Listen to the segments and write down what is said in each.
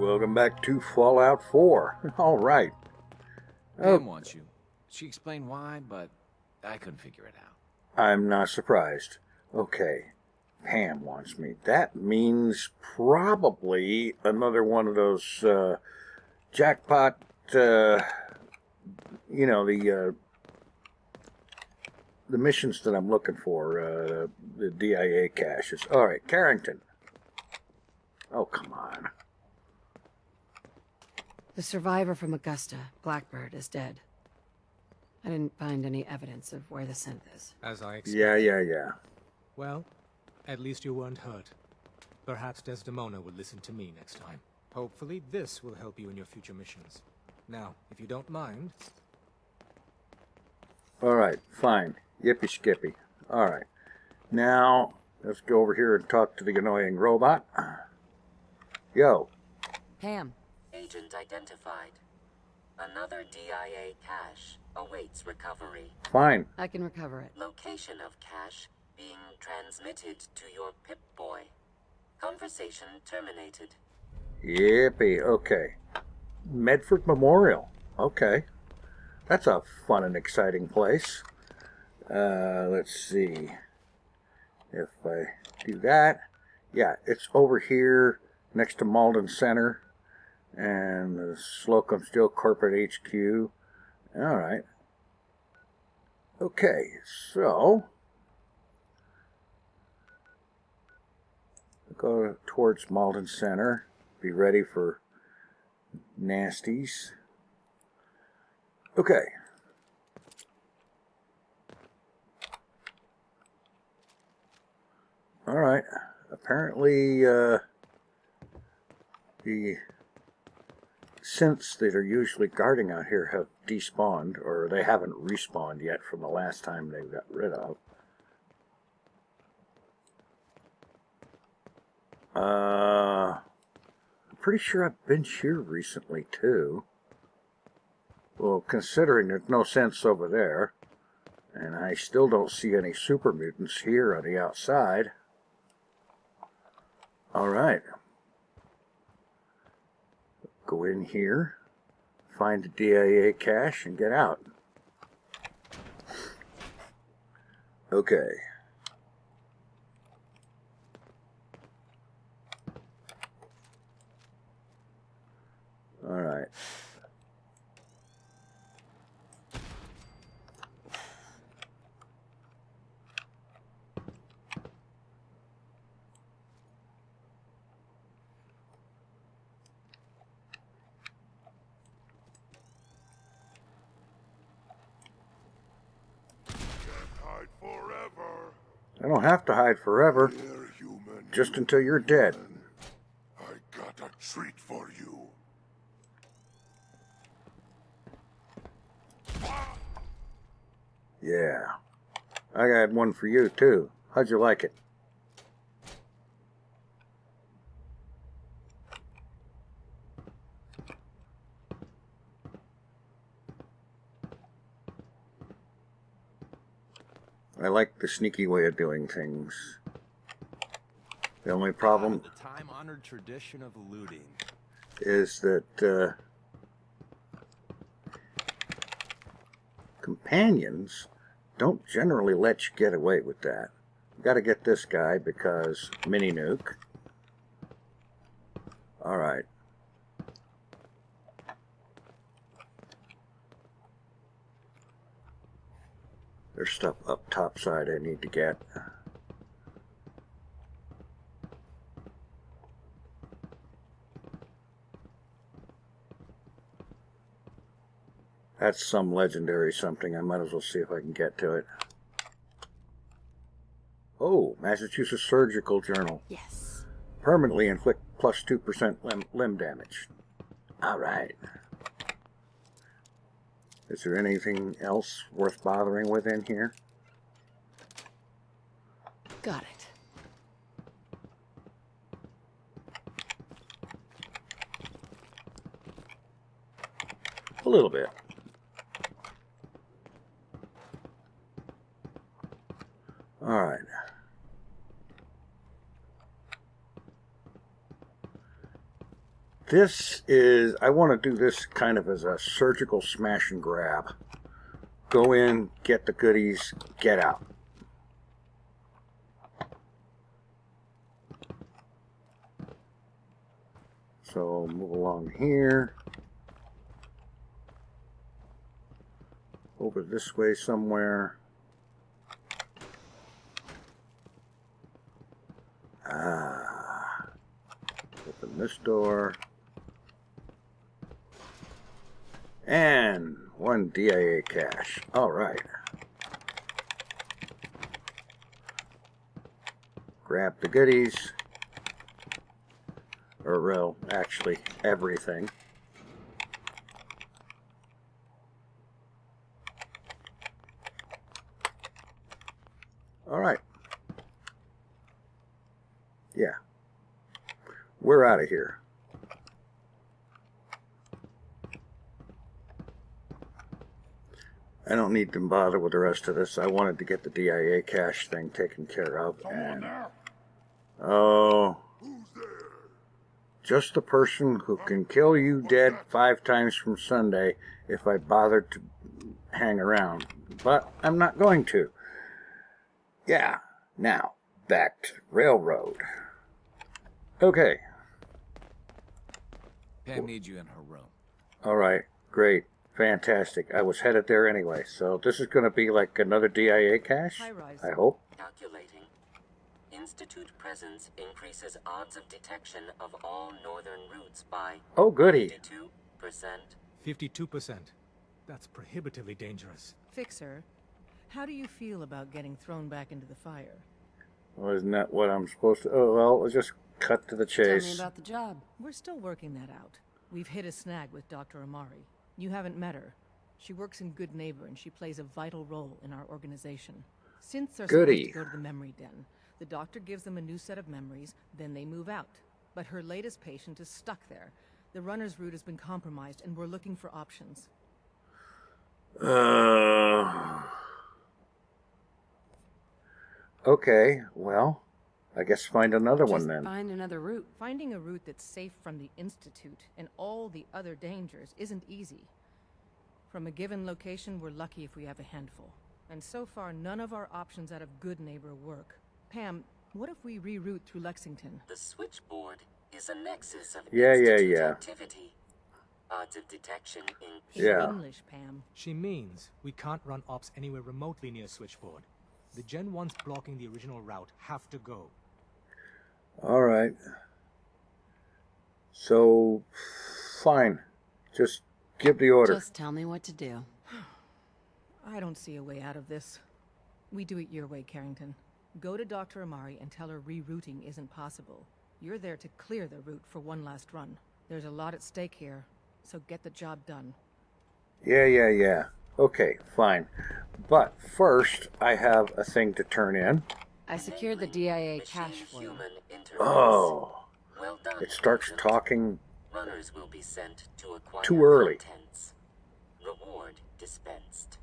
Welcome back to Fallout 4. All right. Pam wants you. She explained why, but I couldn't figure it out. I'm not surprised. Okay. Pam wants me. That means probably another one of those jackpot, the missions that I'm looking for, the DIA caches. All right, Carrington. Oh, come on. The survivor from Augusta, Blackbird, is dead. I didn't find any evidence of where the synth is. As I expected. Yeah. Well, at least you weren't hurt. Perhaps Desdemona will listen to me next time. Hopefully this will help you in your future missions. Now, if you don't mind... All right, fine. Yippee skippy. All right. Now, let's go over here and talk to the annoying robot. Yo. Pam. Agent identified. Another DIA cache awaits recovery. Fine. I can recover it. Location of cache being transmitted to your Pip-Boy. Conversation terminated. Yippee. Okay. Medford Memorial. Okay. That's a fun and exciting place. Let's see. If I do that. Yeah, it's over here next to Malden Center and the Slocum Steel Corporate HQ. All right. Okay, so go towards Malden Center. Be ready for nasties. Okay. All right. Apparently, the synths that are usually guarding out here have despawned, or they haven't respawned yet from the last time they got rid of. I'm pretty sure I've been here recently, too. Well, considering there's no sense over there, and I still don't see any super mutants here on the outside. All right. Go in here, find the DIA cache, and get out. Okay. All right. I don't have to hide forever. Just until you're dead. I got a treat for you. Yeah. I got one for you, too. How'd you like it? I like the sneaky way of doing things. The only problem The time-honored tradition of looting. is that companions don't generally let you get away with that. You gotta get this guy because mini nuke. Alright. There's stuff up top side I need to get. That's some legendary something. I might as well see if I can get to it. Oh, Massachusetts Surgical Journal. Yes. Permanently inflict plus 2% limb damage. Alright. Is there anything else worth bothering with in here? Got it. A little bit. Alright. this is, I want to do this kind of as a surgical smash and grab. Go in, get the goodies, get out. So move along here. Over this way somewhere. Open this door. And 1 DIA cache. All right. Grab the goodies. Or, well, actually, everything. All right. Yeah. We're out of here. I don't need to bother with the rest of this. I wanted to get the DIA cache thing taken care of. And, oh, just the person who can kill you dead 5 times from Sunday if I bothered to hang around. But I'm not going to. Yeah, now, back to Railroad. Okay. Pam needs you in her room. All right, great. Fantastic. I was headed there anyway, so this is going to be like another DIA cache, I hope. Calculating. Institute presence increases odds of detection of all northern routes by Oh, goody. 52%. 52%. That's prohibitively dangerous. Fixer, how do you feel about getting thrown back into the fire? Well, isn't that what I'm supposed to... Oh, well, let's just cut to the Tell me chase. about the job. We're still working that out. We've hit a snag with Dr. Amari. You haven't met her. She works in Good Neighbor, and she plays a vital role in our organization. Synths are Goody. supposed to go to the memory den. The doctor gives them a new set of memories, then they move out. But her latest patient is stuck there. The runner's route has been compromised, and we're looking for options. Okay, well, I guess find another one Just then. find another route. Finding a route that's safe from the Institute and all the other dangers isn't easy. From a given location, we're lucky if we have a handful. And so far, none of our options out of Good Neighbor work. Pam, what if we reroute through Lexington? The switchboard is a nexus of Yeah. activity. Odds of detection in Yeah. English, Pam. She means we can't run ops anywhere remotely near Switchboard. The Gen 1s blocking the original route have to go. All right. So, fine. Just give the order. Just tell me what to do. I don't see a way out of this. We do it your way, Carrington. Go to Dr. Amari and tell her rerouting isn't possible. You're there to clear the route for one last run. There's a lot at stake here, so get the job done. Yeah. Okay, fine. But first, I have a thing to turn in. I secured the DIA cache for you. Machine-human interface. Oh, Well done, it starts Agent. talking Runners will be sent to acquire too early. contents. Reward dispensed.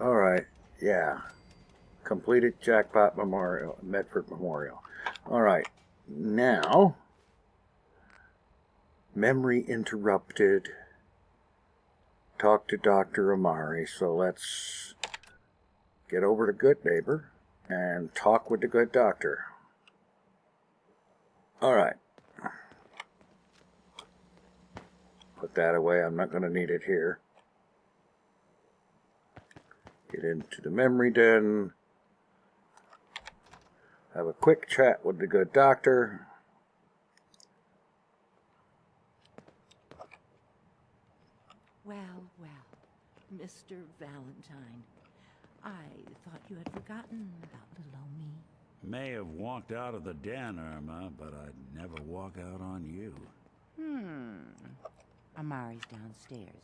All right, yeah. Completed Jackpot Memorial, Medford Memorial. All right, now, memory interrupted. Talk to Dr. Amari, so let's get over to Good Neighbor and talk with the good doctor. All right. Put that away, I'm not going to need it here. Get into the memory den. Have a quick chat with the good doctor. Well, Mr. Valentine. I thought you had forgotten about little old me. May have walked out of the den, Irma, but I'd never walk out on you. Amari's downstairs.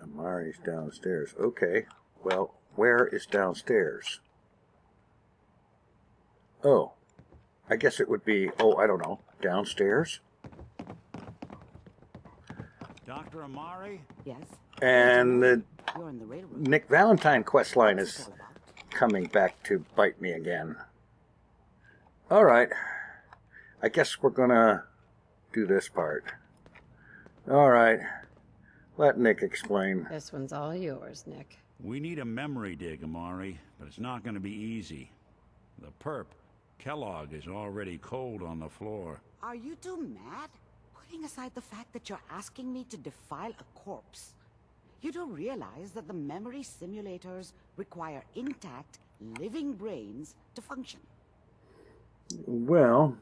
Amari's downstairs. Okay. Well, where is downstairs? Oh. I guess it would be, I don't know, downstairs? Dr. Amari? Yes? And the You're in the radar room. Nick Valentine questline What's is it all about? coming back to bite me again. All right. I guess we're gonna do this part. All right. Let Nick explain. This one's all yours, Nick. We need a memory dig, Amari, but it's not going to be easy. The perp, Kellogg, is already cold on the floor. Are you two mad? Putting aside the fact that you're asking me to defile a corpse, you do realize that the memory simulators require intact, living brains to function. Well,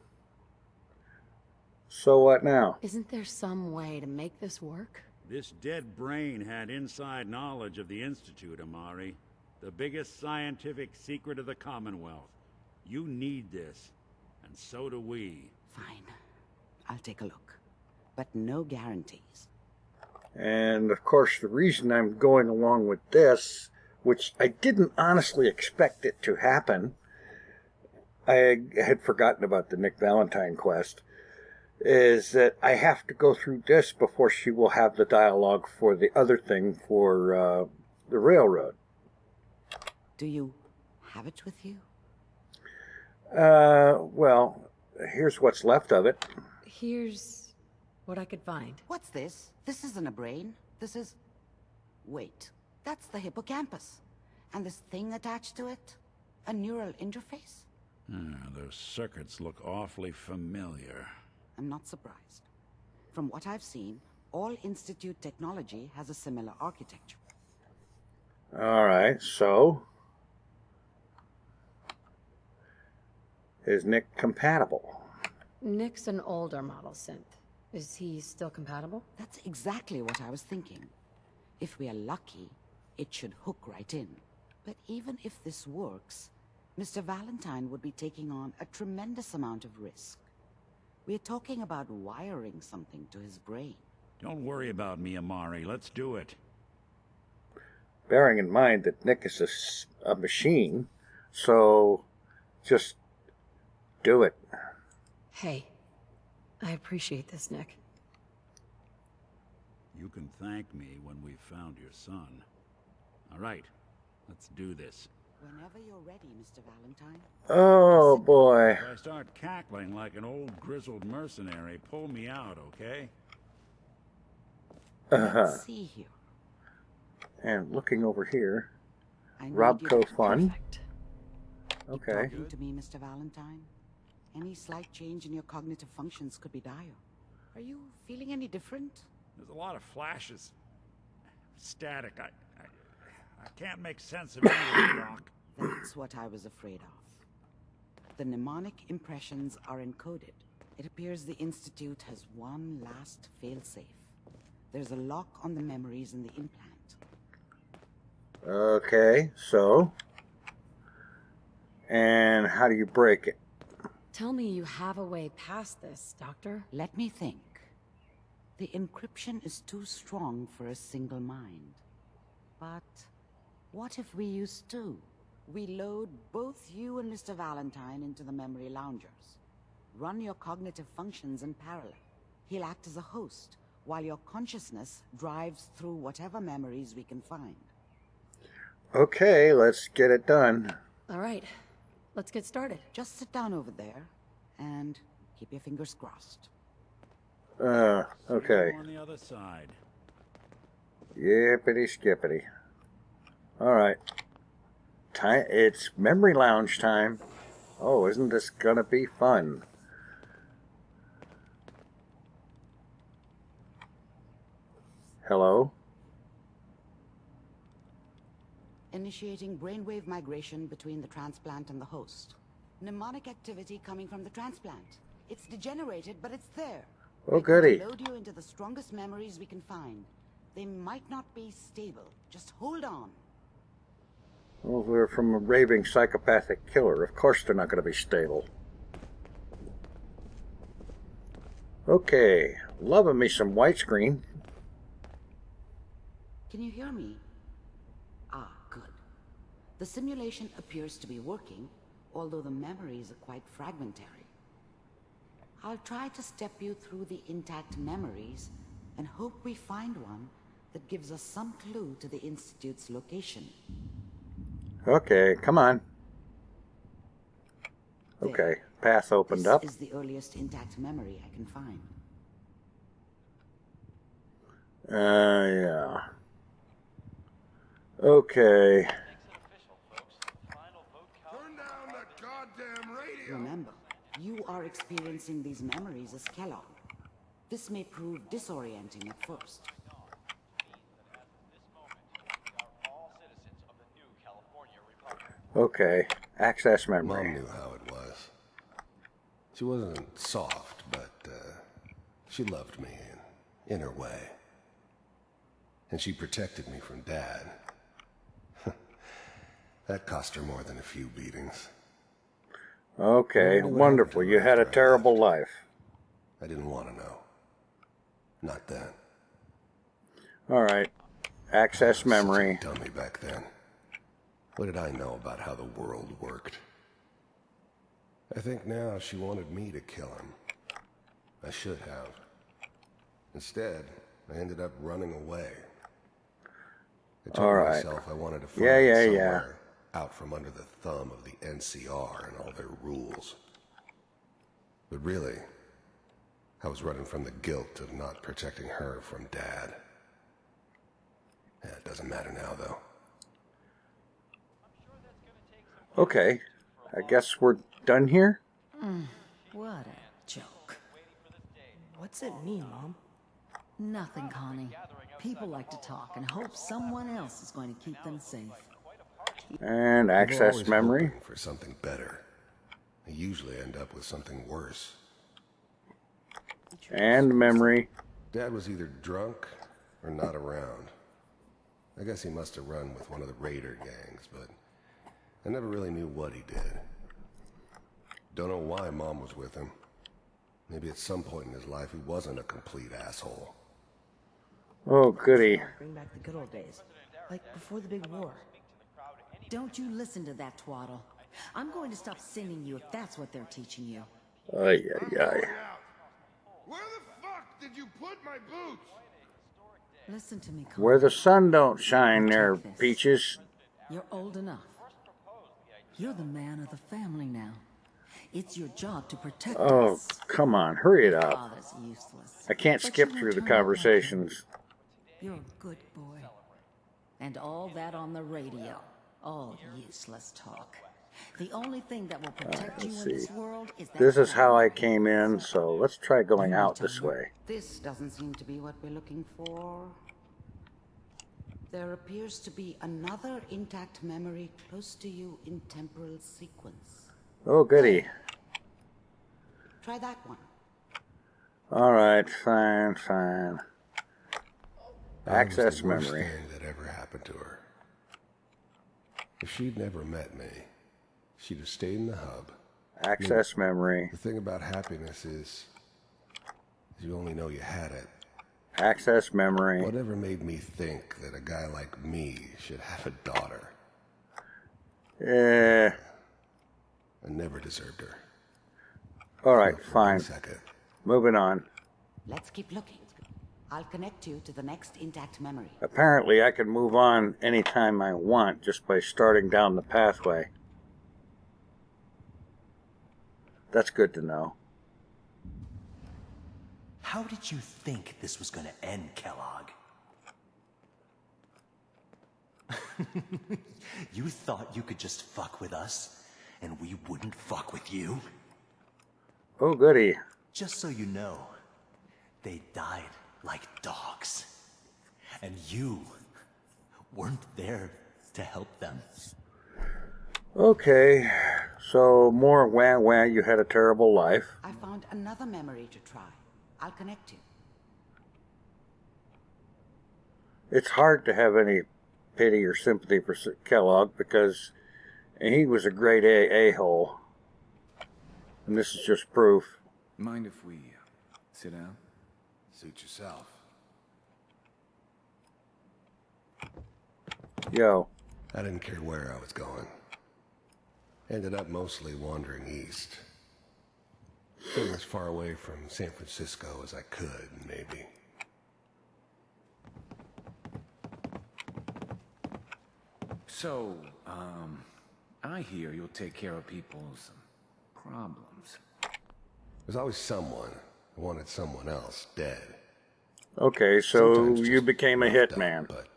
so what now? Isn't there some way to make this work? This dead brain had inside knowledge of the Institute, Amari. The biggest scientific secret of the Commonwealth. You need this, and so do we. Fine. I'll take a look. But no guarantees. And of course, the reason I'm going along with this, which I didn't honestly expect it to happen, I had forgotten about the Nick Valentine quest, is that I have to go through this before she will have the dialogue for the other thing for the railroad. Do you have it with you? Well, here's what's left of it. Here's what I could find. What's this? This isn't a brain. This is... Wait. That's the hippocampus. And this thing attached to it? A neural interface? Those circuits look awfully familiar. I'm not surprised. From what I've seen, all Institute technology has a similar architecture. All right, so... is Nick compatible? Nick's an older model synth. Is he still compatible? That's exactly what I was thinking. If we are lucky, it should hook right in. But even if this works, Mr. Valentine would be taking on a tremendous amount of risk. We're talking about wiring something to his brain. Don't worry about me, Amari. Let's do it. Bearing in mind that Nick is a machine, so just do it. Hey, I appreciate this, Nick. You can thank me when we've found your son. All right, let's do this. Whenever you're ready, Mr. Valentine. Oh, boy. If I start cackling like an old grizzled mercenary, pull me out, okay? Let's see here. And looking over here, I need Robco you to- Fun. Perfect. Okay. Talking to me, Mr. Valentine. Any slight change in your cognitive functions could be dire. Are you feeling any different? There's a lot of flashes. Static. I can't make sense of any of it, Doc. That's what I was afraid of. The mnemonic impressions are encoded. It appears the Institute has one last failsafe. There's a lock on the memories in the implant. Okay, so... and how do you break it? Tell me you have a way past this, Doctor. Let me think. The encryption is too strong for a single mind. But what if we use two? We load both you and Mr. Valentine into the memory loungers. Run your cognitive functions in parallel. He'll act as a host, while your consciousness drives through whatever memories we can find. Okay, let's get it done. All right, let's get started. Just sit down over there, and keep your fingers crossed. Okay. On the other side. Yippity skippity. Alright. Time. It's memory lounge time. Oh, isn't this gonna be fun? Hello? Initiating brainwave migration between the transplant and the host. Mnemonic activity coming from the transplant. It's degenerated, but it's there. Oh, goody. Load you into the strongest memories we can find. They might not be stable. Just hold on. Well, we're from a raving psychopathic killer. Of course they're not going to be stable. Okay. Loving me some widescreen. Can you hear me? Ah, good. The simulation appears to be working, although the memories are quite fragmentary. I'll try to step you through the intact memories and hope we find one that gives us some clue to the Institute's location. Okay, come on. There. Okay, path opened This up. is the earliest intact memory I can find. Yeah. Okay. Turn down that goddamn radio! Remember, you are experiencing these memories as Kellogg. This may prove disorienting at first. Okay. Access Mom memory. knew how it was. She wasn't soft, but she loved me in her way. And she protected me from Dad. That cost her more than a few beatings. Okay, wonderful. You had a terrible life. I didn't want to know. Not then. All right. Access memory. Tell me back then. What did I know about how the world worked? I think now she wanted me to kill him. I should have. Instead, I ended up running away. I told myself I wanted to find somewhere out from under the thumb of the NCR and all their rules. But really, I was running from the guilt of not protecting her from Dad. Yeah, it doesn't matter now, though. Okay. I guess we're done here? What a joke. What's it mean, Mom? Nothing, Connie. People like to talk and hope someone else is going to keep them safe. And access memory. For something better. I usually end up with something worse. And memory. Dad was either drunk or not around. I guess he must have run with one of the raider gangs, but I never really knew what he did. Don't know why Mom was with him. Maybe at some point in his life he wasn't a complete asshole. Oh, goody. Bring back the good old days. Like before the big war. Don't you listen to that twaddle. I'm going to stop singing you if that's what they're teaching you. Ay, ay, ay. Where the fuck did you put my boots? Listen to me, Connie. Where the sun don't shine there, Peaches. You're old enough. You're the man of the family now. It's your job to protect us. Oh, come on. Hurry it up. Father's useless. I can't skip through the conversations. You're a good boy. And all that on the radio. All useless talk. The only thing that will protect you in this world is that... This is how I came in, so let's try going out this way. This doesn't seem to be what we're looking for. There appears to be another intact memory close to you in temporal sequence. Oh, goody. Try that one. All right, fine, fine. Access memory. Worst thing that ever happened to her. If she'd never met me, she'd have stayed in the hub. Access memory. The thing about happiness is you only know you had it. Access memory. Whatever made me think that a guy like me should have a daughter? I never deserved her. All right, fine. Second. Moving on. Let's keep looking. I'll connect you to the next intact memory. Apparently, I can move on anytime I want just by starting down the pathway. That's good to know. How did you think this was gonna end, Kellogg? You thought you could just fuck with us, and we wouldn't fuck with you? Oh, goody. Just so you know, they died like dogs. And you weren't there to help them. Okay, so more wah wah, you had a terrible life. I found another memory to try. I'll connect you. It's hard to have any pity or sympathy for Kellogg because he was a great a-hole. And this is just proof. Mind if we sit down? Suit yourself. Yo. I didn't care where I was going. Ended up mostly wandering east. Getting as far away from San Francisco as I could, maybe. So, I hear you'll take care of people's problems. There's always someone who wanted someone else dead. Okay, so Sometimes you just became a roughed up, hitman. but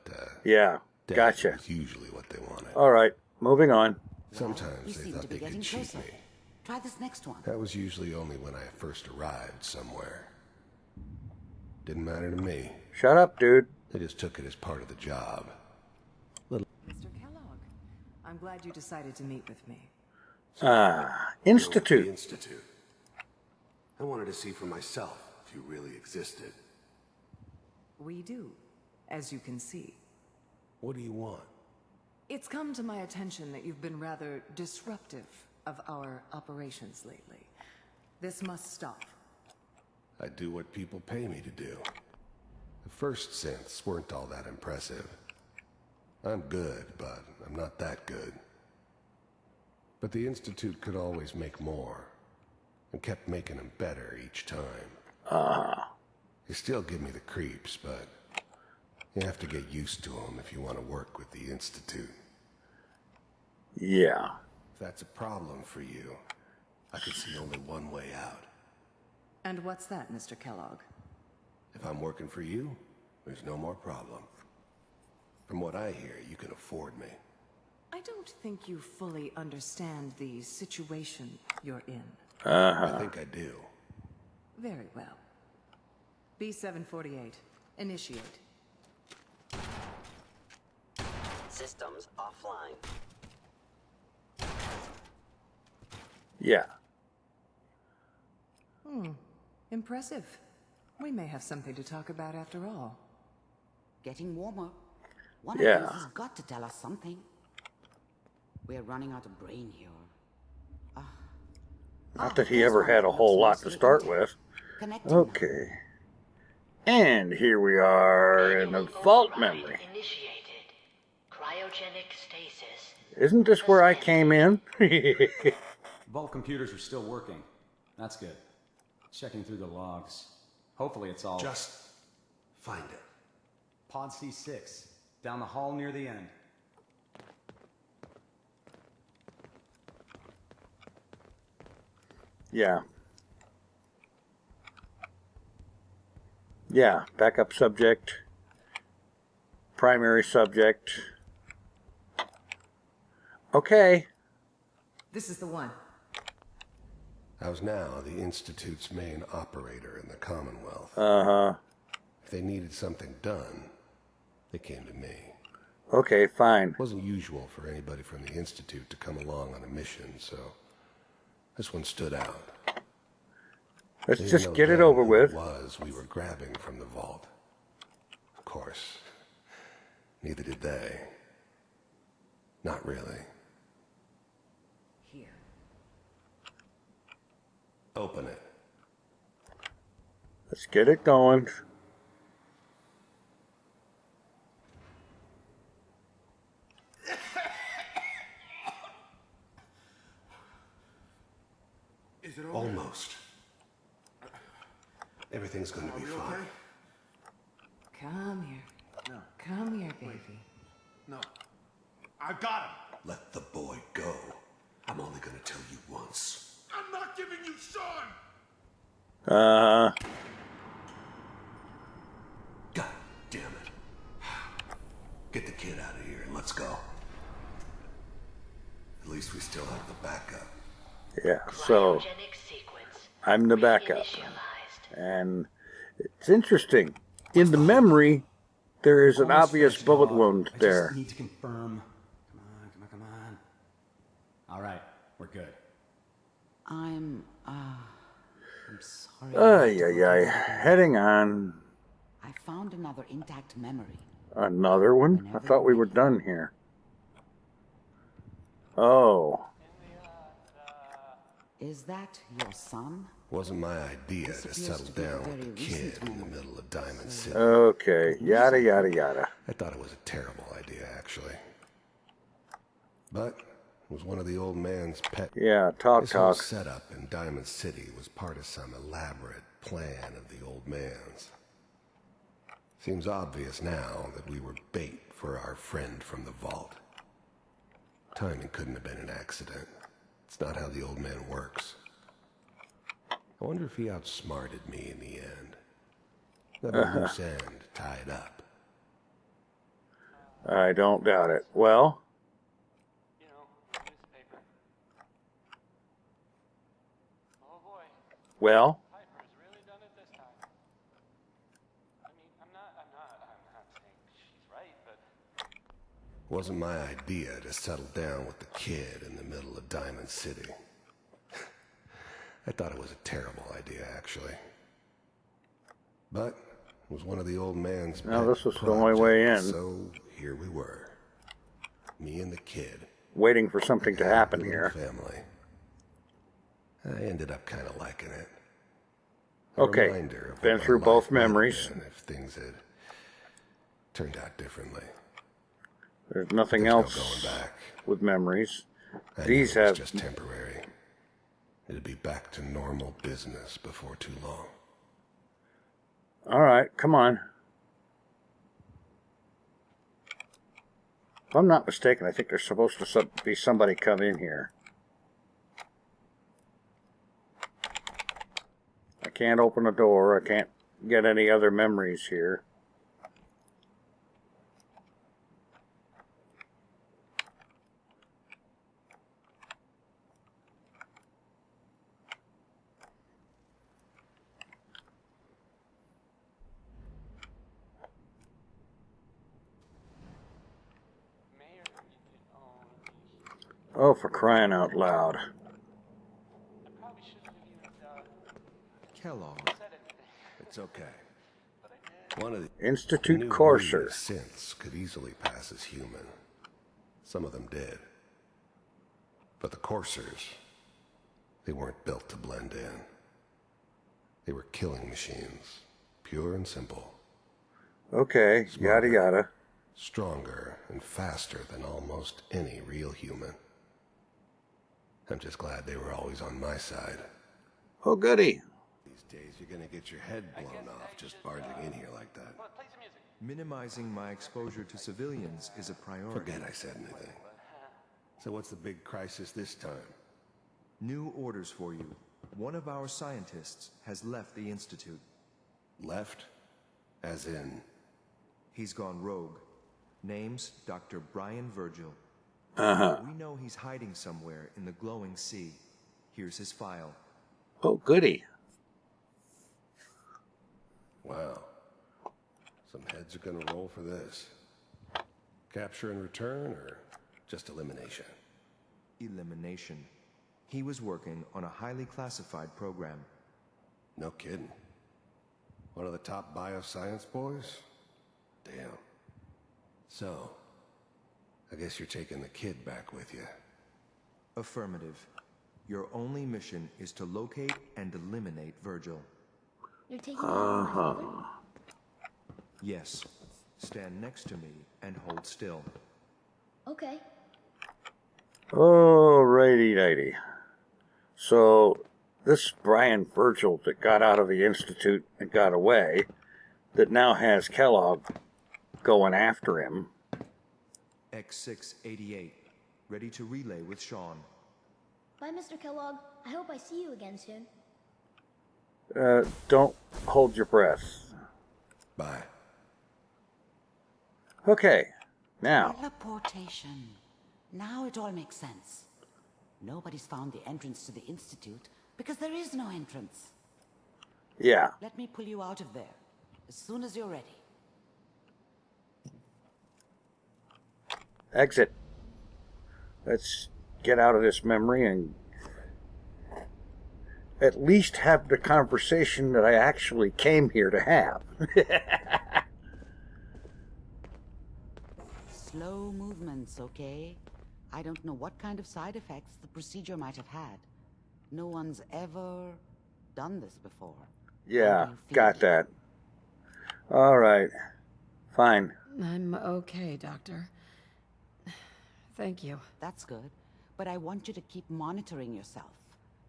Yeah, death gotcha. was usually what they wanted. All right, moving on. Sometimes You they seem thought to be they getting could cheat closer. me. Try this next one. That was usually only when I first arrived somewhere. Didn't matter to me. Shut up, dude. They just took it as part of the job. Mr. Kellogg, I'm glad you decided to meet with me. The Institute. Institute. I wanted to see for myself if you really existed. We do, as you can see. What do you want? It's come to my attention that you've been rather disruptive of our operations lately. This must stop. I do what people pay me to do. The first synths weren't all that impressive. I'm good, but I'm not that good. But the Institute could always make more, and kept making them better each time. They still give me the creeps, but you have to get used to them if you want to work with the Institute. Yeah. If that's a problem for you, I could see only one way out. And what's that, Mr. Kellogg? If I'm working for you, there's no more problem. From what I hear, you can afford me. I don't think you fully understand the situation you're in. I think I do. Very well. B748, initiate. Systems offline. Yeah. Impressive. We may have something to talk about after all. Getting warmer. One Yeah. of these has got to tell us something. We're running out of brain here. Not that he ever had a whole lot to start with. Connecting. Okay. And here we are in the vault memory. Initiated. Cryogenic stasis. Isn't this where I came in? Vault computers are still working. That's good. Checking through the logs. Hopefully it's all... Just find it. Pod C6. Down the hall near the end. Yeah. Yeah, backup subject. Primary subject. Okay. This is the one. I was now the Institute's main operator in the Commonwealth. Uh-huh. If they needed something done, they came to me. Okay, fine. It wasn't usual for anybody from the Institute to come along on a mission, so this one stood out. Let's They just didn't know get it then over who with. It was we were grabbing from the vault. Of course, neither did they. Not really. Here. Open it. Let's get it going. Is it over? Almost. Everything's gonna be fine. Okay? Come here. No. Come here, baby. No. I've got him. Let the boy go. I'm only gonna tell you once. I'm not giving you Sean. God damn it. Get the kid out of here and let's go. At least we still have the backup. Yeah, so I'm the backup. And it's interesting. In the memory, there is an obvious bullet wound there. I just need to confirm. Come on. All right, we're good. I'm sorry. Ay. Heading on. I found another intact memory. Another one? I thought we were done here. Oh. Is that your son? Wasn't my idea to settle down with a kid in the middle of Diamond City. Okay, yada. I thought it was a terrible idea, actually. But it was one of the old man's pet. Yeah, This whole talk. setup in Diamond City was part of some elaborate plan of the old man's. Seems obvious now that we were bait for our friend from the vault. Timing couldn't have been an accident. It's not how the old man works. I wonder if he outsmarted me in the end. Got a loose end tied up. I don't doubt it. Well? Well? Wasn't my idea to settle down with the kid in the middle of Diamond City. I thought it was a terrible idea, actually. But it was one of the old man's No, pet this was the only way in. So here we were. Me and the kid. Waiting for something to happen here. Family. I ended up kind of liking it. Okay, been through both memories. If things had turned out differently. There's nothing else with memories. These have just temporary. It'll be back to normal business before too long. All right, come on. If I'm not mistaken, I think there's supposed to be somebody come in here. I can't open the door. I can't get any other memories here. Oh, for crying out loud. Kellogg. It's okay. One of the Institute Courser synths could easily pass as human. Some of them did. But the Coursers, they weren't built to blend in. They were killing machines, pure and simple. Okay, Smarter, yada yada. Stronger and faster than almost any real human. I'm just glad they were always on my side. Oh, goody. These days, you're gonna get your head blown off just barging in here like that. Minimizing my exposure to civilians is a priority. Forget I said anything. So what's the big crisis this time? New orders for you. One of our scientists has left the Institute. Left? As in? He's gone rogue. Name's Dr. Brian Virgil. We know he's hiding somewhere in the glowing sea. Here's his file. Oh, goody. Wow. Some heads are gonna roll for this. Capture and return, or just elimination? Elimination. He was working on a highly classified program. No kidding. One of the top bioscience boys? Damn. So, I guess you're taking the kid back with you. Affirmative. Your only mission is to locate and eliminate Virgil. You're taking my brother? Yes. Stand next to me and hold still. Okay. Alrighty-dighty. So, this Brian Virgil that got out of the Institute and got away, that now has Kellogg going after him. X688. Ready to relay with Sean. Bye, Mr. Kellogg. I hope I see you again soon. Don't hold your breath. Bye. Okay, now. Teleportation. Now it all makes sense. Nobody's found the entrance to the Institute because there is no entrance. Yeah. Let me pull you out of there as soon as you're ready. Exit. Let's get out of this memory and at least have the conversation that I actually came here to have. Slow movements, okay? I don't know what kind of side effects the procedure might have had. No one's ever done this before. Yeah, got that. All right. Fine. I'm okay, Doctor. Thank you. That's good. But I want you to keep monitoring yourself.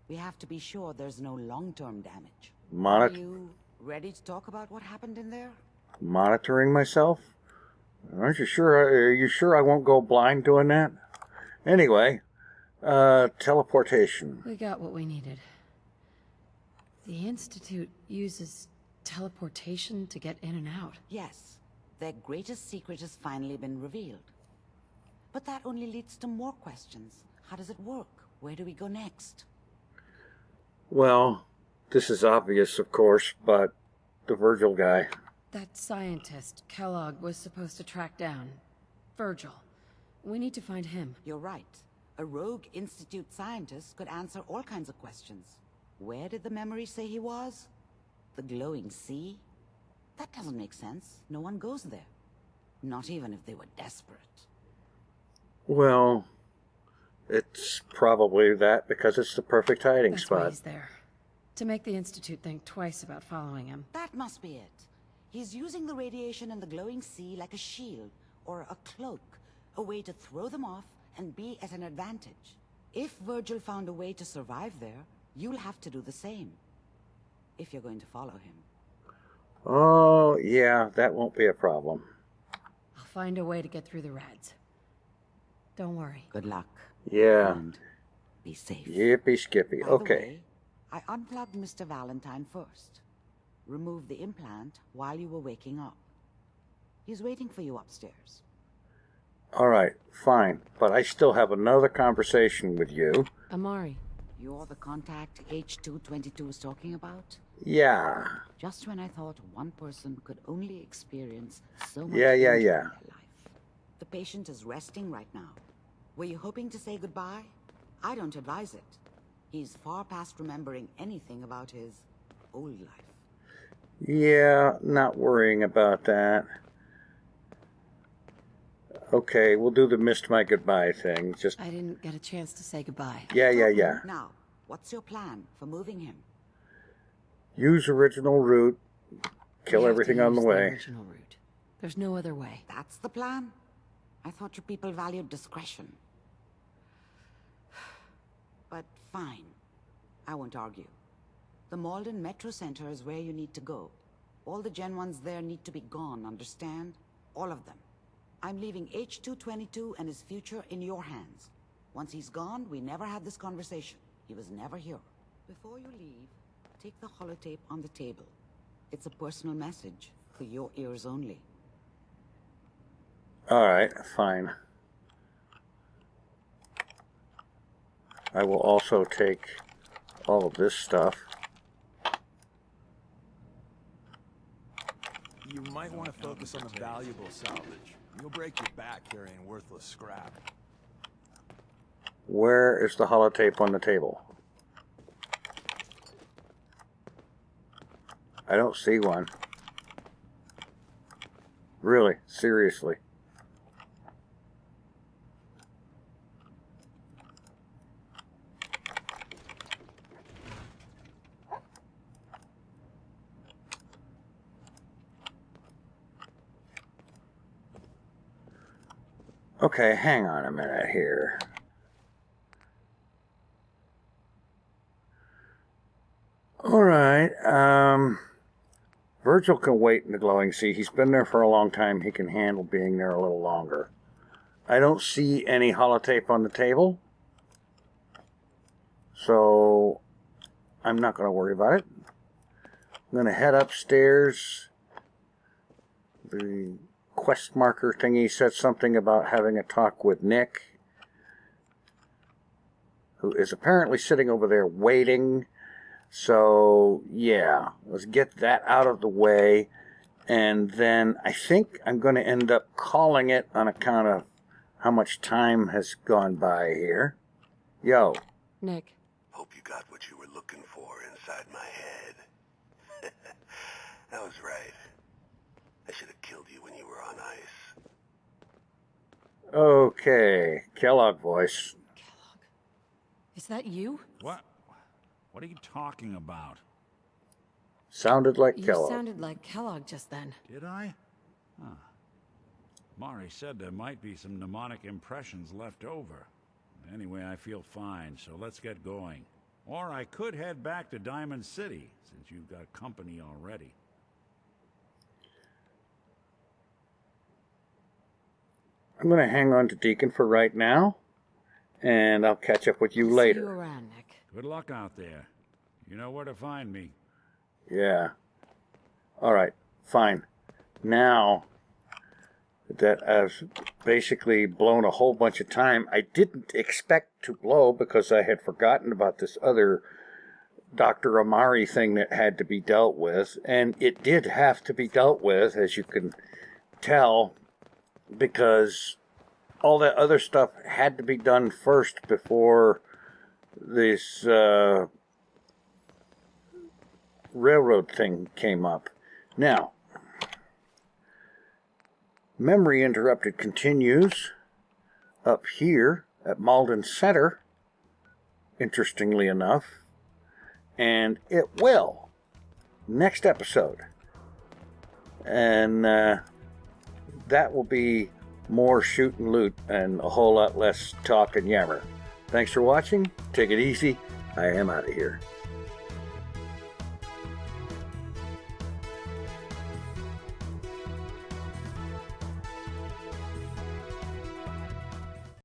We have to be sure there's no long-term damage. Are you ready to talk about what happened in there? Monitoring myself? Aren't you sure? Are you sure I won't go blind doing that? Anyway, teleportation. We got what we needed. The Institute uses teleportation to get in and out. Yes, their greatest secret has finally been revealed. But that only leads to more questions. How does it work? Where do we go next? Well, this is obvious, of course, but the Virgil guy. That scientist Kellogg was supposed to track down. Virgil. We need to find him. You're right. A rogue Institute scientist could answer all kinds of questions. Where did the memory say he was? The glowing sea? That doesn't make sense. No one goes there. Not even if they were desperate. Well, it's probably that because it's the perfect hiding That's spot. why he's there. To make the Institute think twice about following him. That must be it. He's using the radiation in the glowing sea like a shield, or a cloak, a way to throw them off and be at an advantage. If Virgil found a way to survive there, you'll have to do the same. If you're going to follow him. Oh, yeah, that won't be a problem. I'll find a way to get through the rats. Don't worry. Good luck. Yeah. And be safe. Yippee skippy. By the Okay. way, I unplugged Mr. Valentine first. Removed the implant while you were waking up. He's waiting for you upstairs. All right, fine. But I still have another conversation with you. Amari. You're the contact H222 is talking about? Yeah. Just when I thought one person could only experience so much Yeah. danger in their life. The patient is resting right now. Were you hoping to say goodbye? I don't advise it. He's far past remembering anything about his old life. Yeah, not worrying about that. Okay, we'll do the missed my goodbye thing. Just I didn't get a chance to say goodbye. Yeah. Now, what's your plan for moving him? Use original route. Kill We have everything to on the use way. original route. There's no other way. That's the plan? I thought your people valued discretion. But fine. I won't argue. The Malden Metro Center is where you need to go. All the Gen 1s there need to be gone, understand? All of them. I'm leaving H222 and his future in your hands. Once he's gone, we never had this conversation. He was never here. Before you leave, take the holotape on the table. It's a personal message for your ears only. All right, fine. I will also take all of this stuff. You might want to focus on the valuable salvage. You'll break your back carrying worthless scrap. Where is the holotape on the table? I don't see one. Really, seriously. Okay, hang on a minute here. All right, Virgil can wait in the glowing sea. He's been there for a long time. He can handle being there a little longer. I don't see any holotape on the table, so I'm not going to worry about it. I'm going to head upstairs. The quest marker thingy said something about having a talk with Nick, who is apparently sitting over there waiting. So, yeah, let's get that out of the way. And then I think I'm going to end up calling it on account of how much time has gone by here. Yo. Nick. Hope you got what you were looking for inside my head. That was right. I should have killed you when you were on ice. Okay, Kellogg voice. Is that you? What? What are you talking about? Sounded like You Kellogg. sounded like Kellogg just then. Did I? Huh. Mari said there might be some mnemonic impressions left over. Anyway, I feel fine, so let's get going. Or I could head back to Diamond City, since you've got company already. I'm going to hang on to Deacon for right now, and I'll catch up with you later. See you around, Nick. Good luck out there. You know where to find me. Yeah. All right, fine. Now that I've basically blown a whole bunch of time, I didn't expect to blow because I had forgotten about this other Dr. Amari thing that had to be dealt with, and it did have to be dealt with, as you can tell, because all that other stuff had to be done first before this railroad thing came up. Now, Memory Interrupted continues up here at Malden Center, interestingly enough, and it will next episode. And that will be more shoot and loot and a whole lot less talk and yammer. Thanks for watching. Take it easy. I am out of here.